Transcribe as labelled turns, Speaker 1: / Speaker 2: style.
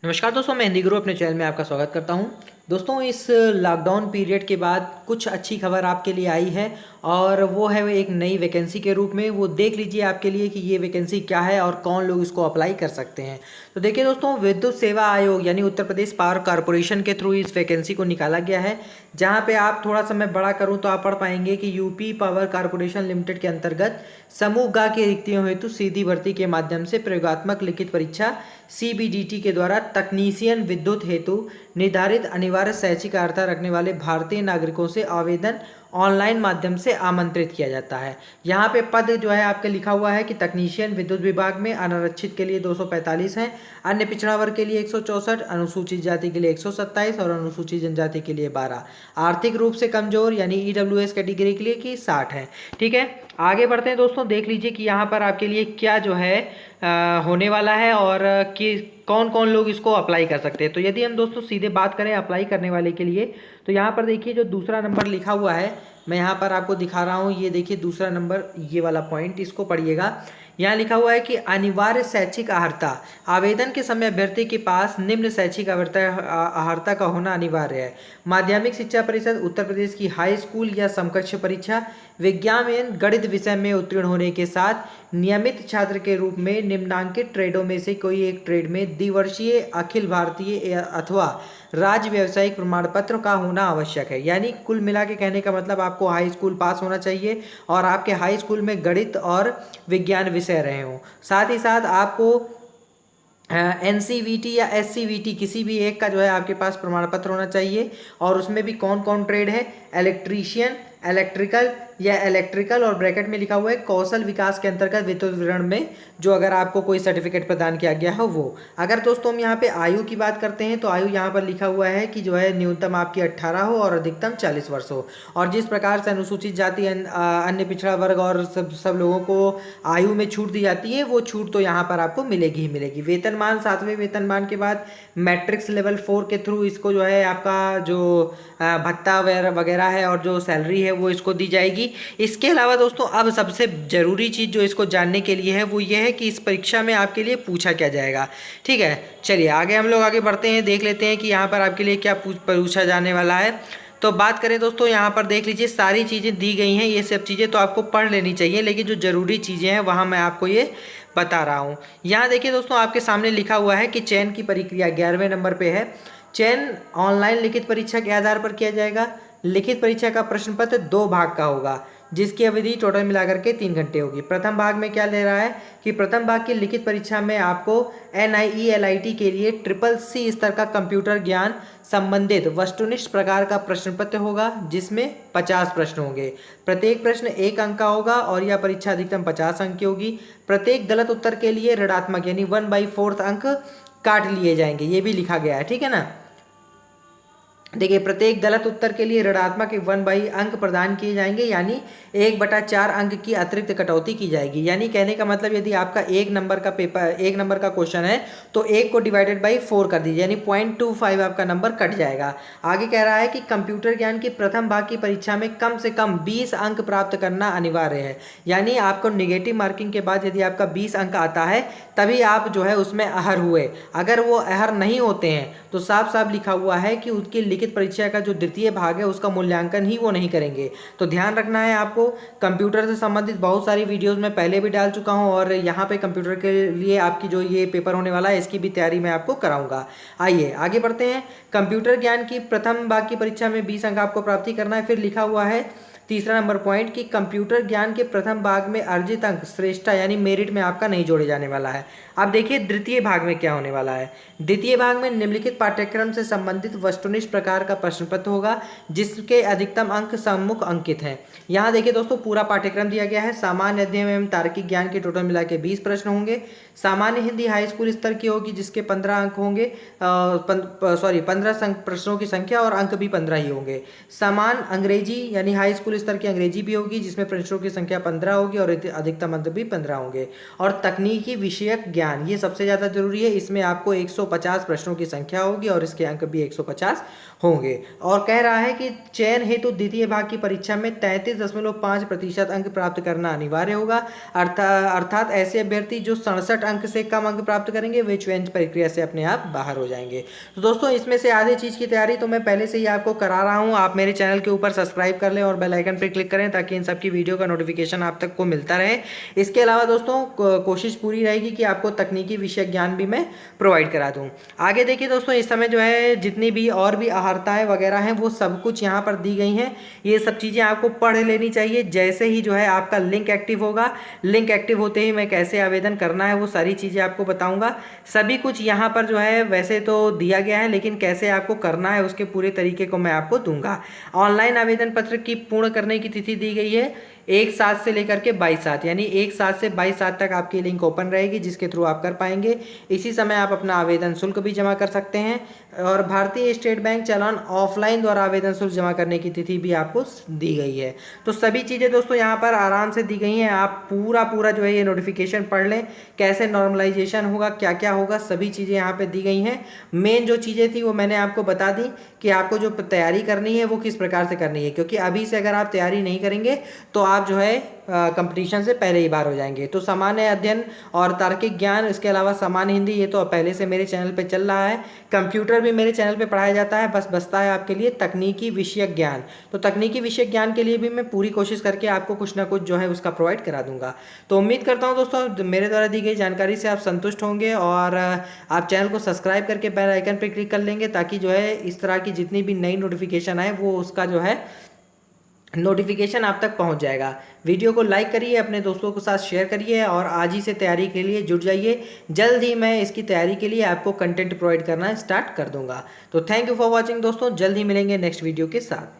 Speaker 1: नमस्कार दोस्तों, मैं हिंदी गुरु अपने चैनल में आपका स्वागत करता हूं। दोस्तों, इस लॉकडाउन पीरियड के बाद कुछ अच्छी खबर आपके लिए आई है और वो है एक नई वैकेंसी के रूप में। वो देख लीजिए आपके लिए कि ये वैकेंसी क्या है और कौन लोग इसको अप्लाई कर सकते हैं। तो देखिए दोस्तों, विद्युत सेवा आयोग यानी उत्तर प्रदेश पावर कॉरपोरेशन के थ्रू इस वैकेंसी को निकाला गया है। जहाँ पे आप थोड़ा सा मैं बड़ा करूँ तो आप पढ़ पाएंगे कि यूपी पावर कॉरपोरेशन लिमिटेड के अंतर्गत समूह ग की रिक्तियों हेतु सीधी भर्ती के माध्यम से प्रयोगात्मक लिखित परीक्षा सीबीडीटी के द्वारा तकनीशियन विद्युत हेतु निर्धारित अनिवार्य शैक्षिक अर्हता रखने वाले भारतीय नागरिकों से आवेदन ऑनलाइन माध्यम से आमंत्रित किया जाता है। यहाँ पे पद जो है आपके लिखा हुआ है कि तकनीशियन विद्युत विभाग में अनारक्षित के लिए 245 हैं, अन्य पिछड़ा वर्ग के लिए 164, अनुसूचित जाति के लिए 127 और अनुसूचित जनजाति के लिए 12, आर्थिक रूप से कमजोर यानी ईडब्ल्यूएस कैटेगरी के लिए कि 60 है। ठीक है, आगे बढ़ते हैं दोस्तों। देख लीजिए कि यहाँ पर आपके लिए क्या जो है होने वाला है और कि कौन कौन लोग इसको अप्लाई कर सकते हैं। तो यदि हम दोस्तों सीधे बात करें अप्लाई करने वाले के लिए, तो यहाँ पर देखिए जो दूसरा नंबर लिखा हुआ है, मैं यहाँ पर आपको दिखा रहा हूँ। ये देखिए दूसरा नंबर, ये वाला पॉइंट, इसको पढ़िएगा। यहाँ लिखा हुआ है कि अनिवार्य शैक्षिक अर्हता, आवेदन के समय अभ्यर्थी के पास निम्न शैक्षिक अर्हता का होना अनिवार्य है। माध्यमिक शिक्षा परिषद उत्तर प्रदेश की हाई स्कूल या समकक्ष परीक्षा, विज्ञान एवं गणित विषय में उत्तीर्ण होने के साथ नियमित छात्र के रूप में निम्नांकित ट्रेडों में से कोई एक ट्रेड में द्विवर्षीय अखिल भारतीय अथवा राज्य व्यावसायिक प्रमाण पत्र का होना आवश्यक है। यानी कुल मिला के कहने का मतलब आपको हाई स्कूल पास होना चाहिए और आपके हाई स्कूल में गणित और विज्ञान विषय रहे हों। साथ ही साथ आपको एनसीवीटी या एससीवीटी किसी भी एक का जो है आपके पास प्रमाण पत्र होना चाहिए। और उसमें भी कौन कौन ट्रेड है, इलेक्ट्रीशियन, इलेक्ट्रिकल और ब्रैकेट में लिखा हुआ है कौशल विकास के अंतर्गत विद्युत वितरण में जो अगर आपको कोई सर्टिफिकेट प्रदान किया गया हो वो। अगर दोस्तों हम यहाँ पे आयु की बात करते हैं तो आयु यहाँ पर लिखा हुआ है कि जो है न्यूनतम आपकी 18 हो और अधिकतम 40 वर्ष हो। और जिस प्रकार से अनुसूचित जाति, अन्य पिछड़ा वर्ग और सब लोगों को आयु में छूट दी जाती है, वो छूट तो यहाँ पर आपको मिलेगी ही मिलेगी। वेतनमान 7वें वेतनमान के बाद मैट्रिक्स लेवल 4 के थ्रू इसको जो है आपका जो भत्ता वगैरह है और जो सैलरी है वो इसको दी जाएगी। इसके अलावा दोस्तों अब सबसे ज़रूरी चीज़ जो इसको जानने के लिए है वो ये है कि इस परीक्षा में आपके लिए पूछा क्या जाएगा। ठीक है, चलिए आगे हम लोग आगे बढ़ते हैं, देख लेते हैं कि यहाँ पर आपके लिए क्या पूछा जाने वाला है। तो बात करें दोस्तों, यहाँ पर देख लीजिए सारी चीज़ें दी गई हैं। ये सब चीज़ें तो आपको पढ़ लेनी चाहिए, लेकिन जो ज़रूरी चीज़ें हैं वहाँ मैं आपको ये बता रहा हूँ। यहाँ देखिए दोस्तों, आपके सामने लिखा हुआ है कि चयन की प्रक्रिया 11वें नंबर पे है। चयन ऑनलाइन लिखित परीक्षा के आधार पर किया जाएगा। लिखित परीक्षा का प्रश्न पत्र 2 भाग का होगा जिसकी अवधि टोटल मिलाकर के 3 घंटे होगी। प्रथम भाग में क्या ले रहा है कि प्रथम भाग की लिखित परीक्षा में आपको NIE-LIT के लिए CCC स्तर का कंप्यूटर ज्ञान संबंधित वस्तुनिष्ठ प्रकार का प्रश्न पत्र होगा जिसमें 50 प्रश्न होंगे। प्रत्येक प्रश्न 1 अंक का होगा और यह परीक्षा अधिकतम 50 अंक की होगी। प्रत्येक गलत उत्तर के लिए ऋणात्मक यानी 1/4 अंक काट लिए जाएंगे, ये भी लिखा गया है। ठीक है ना, देखिए प्रत्येक गलत उत्तर के लिए ऋणात्मक 1 अंक प्रदान किए जाएंगे, यानी 1/4 अंक की अतिरिक्त कटौती की जाएगी। यानी कहने का मतलब यदि आपका 1 नंबर का पेपर 1 नंबर का क्वेश्चन है तो 1 को डिवाइडेड बाई 4 कर दीजिए, यानी 0.25 आपका नंबर कट जाएगा। आगे कह रहा है कि कंप्यूटर ज्ञान की प्रथम भाग की परीक्षा में कम से कम 20 अंक प्राप्त करना अनिवार्य है। यानी आपको निगेटिव मार्किंग के बाद यदि आपका 20 अंक आता है तभी आप जो है उसमें अहर हुए। अगर वो अहर नहीं होते हैं तो साफ साफ लिखा हुआ है कि उसकी लिखित परीक्षा का जो द्वितीय भाग है उसका मूल्यांकन ही वो नहीं करेंगे। तो ध्यान रखना है आपको। कंप्यूटर से संबंधित बहुत सारी वीडियोस मैं पहले भी डाल चुका हूं और यहाँ पे कंप्यूटर के लिए आपकी जो ये पेपर होने वाला है इसकी भी तैयारी मैं आपको कराऊंगा। आइए आगे बढ़ते हैं। कंप्यूटर ज्ञान की प्रथम भाग की परीक्षा में 20 अंक आपको प्राप्ति करना है। फिर लिखा हुआ है तीसरा नंबर पॉइंट कि कंप्यूटर ज्ञान के प्रथम भाग में अर्जित अंक श्रेष्ठता यानी मेरिट में आपका नहीं जोड़े जाने वाला है। अब देखिए द्वितीय भाग में क्या होने वाला है। द्वितीय भाग में निम्नलिखित पाठ्यक्रम से संबंधित वस्तुनिष्ठ प्रकार का प्रश्न पत्र होगा जिसके अधिकतम अंक सम्मुख अंकित हैं। यहाँ देखिए दोस्तों पूरा पाठ्यक्रम दिया गया है। सामान्य अध्ययन एवं तार्किक ज्ञान के टोटल मिला के 20 प्रश्न होंगे। सामान्य हिंदी हाई स्कूल स्तर की होगी जिसके 15 अंक होंगे, 15 प्रश्नों की संख्या और अंक भी 15 ही होंगे। समान अंग्रेजी यानी हाई स्कूल स्तर की अंग्रेजी भी होगी जिसमें प्रश्नों की संख्या 15 होगी और अधिकतम अंक भी 15 होंगे। और तकनीकी विषयक ज्ञान ये सबसे ज़्यादा जरूरी है, इसमें आपको 150 प्रश्नों की संख्या होगी और इसके अंक भी 150 होंगे। और कह रहा है कि चयन हेतु द्वितीय भाग की परीक्षा में 33.5% अंक प्राप्त करना अनिवार्य होगा। अर्थात ऐसे अभ्यर्थी जो 67 अंक से कम अंक प्राप्त करेंगे वे चयन प्रक्रिया से अपने आप बाहर हो जाएंगे। तो दोस्तों इसमें से आधे चीज़ की तैयारी तो मैं पहले से ही आपको करा रहा हूँ। आप मेरे चैनल के ऊपर सब्सक्राइब कर लें और बेल आइकन पर क्लिक करें ताकि इन सब की वीडियो का नोटिफिकेशन आप तक को मिलता रहे। इसके अलावा दोस्तों कोशिश पूरी रहेगी कि आपको तकनीकी विषय ज्ञान भी मैं प्रोवाइड करा दूँ। आगे देखिए दोस्तों, इस समय जो है जितनी भी और भी अहर्ताएँ वगैरह हैं वो सब कुछ यहाँ पर दी गई हैं। ये सब चीज़ें आपको पढ़ लेनी चाहिए। जैसे ही जो है आपका लिंक एक्टिव होगा, लिंक एक्टिव होते ही मैं कैसे आवेदन करना है वो सारी चीज़ें आपको बताऊंगा। सभी कुछ यहाँ पर जो है वैसे तो दिया गया है, लेकिन कैसे आपको करना है उसके पूरे तरीके को मैं आपको दूंगा। ऑनलाइन आवेदन पत्र की पूर्ण करने की तिथि दी गई है 1/7 से लेकर के 22/7, यानी 1/7 से 22/7 तक आपकी लिंक ओपन रहेगी जिसके थ्रू आप कर पाएंगे। इसी समय आप अपना आवेदन शुल्क भी जमा कर सकते हैं और भारतीय स्टेट बैंक चालान ऑफलाइन द्वारा आवेदन शुल्क जमा करने की तिथि भी आपको दी गई है। तो सभी चीज़ें दोस्तों यहाँ पर आराम से दी गई हैं। आप पूरा जो है ये नोटिफिकेशन पढ़ लें, कैसे नॉर्मलाइजेशन होगा, क्या क्या होगा, सभी चीज़ें यहाँ पे दी गई हैं। मेन जो चीज़ें थी वो मैंने आपको बता दी कि आपको जो तैयारी करनी है वो किस प्रकार से करनी है, क्योंकि अभी से अगर आप तैयारी नहीं करेंगे तो आप जो है कंपटीशन से पहले ही बाहर हो जाएंगे। तो सामान्य अध्ययन और तार्किक ज्ञान, इसके अलावा सामान्य हिंदी, ये तो पहले से मेरे चैनल पे चल रहा है। कंप्यूटर भी मेरे चैनल पे पढ़ाया जाता है। बस बचता है आपके लिए तकनीकी विषयक ज्ञान। तो तकनीकी विषयक ज्ञान के लिए भी मैं पूरी कोशिश करके आपको कुछ ना कुछ जो है उसका प्रोवाइड करा दूंगा। तो उम्मीद करता हूँ दोस्तों मेरे द्वारा दी गई जानकारी से आप संतुष्ट होंगे और आप चैनल को सब्सक्राइब करके बेल आइकन पर क्लिक कर लेंगे ताकि जो है इस तरह की जितनी भी नई नोटिफिकेशन आए वो उसका जो है नोटिफिकेशन आप तक पहुंच जाएगा। वीडियो को लाइक करिए, अपने दोस्तों के साथ शेयर करिए और आज ही से तैयारी के लिए जुट जाइए। जल्द ही मैं इसकी तैयारी के लिए आपको कंटेंट प्रोवाइड करना स्टार्ट कर दूंगा। तो थैंक यू फॉर वॉचिंग दोस्तों, जल्द ही मिलेंगे नेक्स्ट वीडियो के साथ।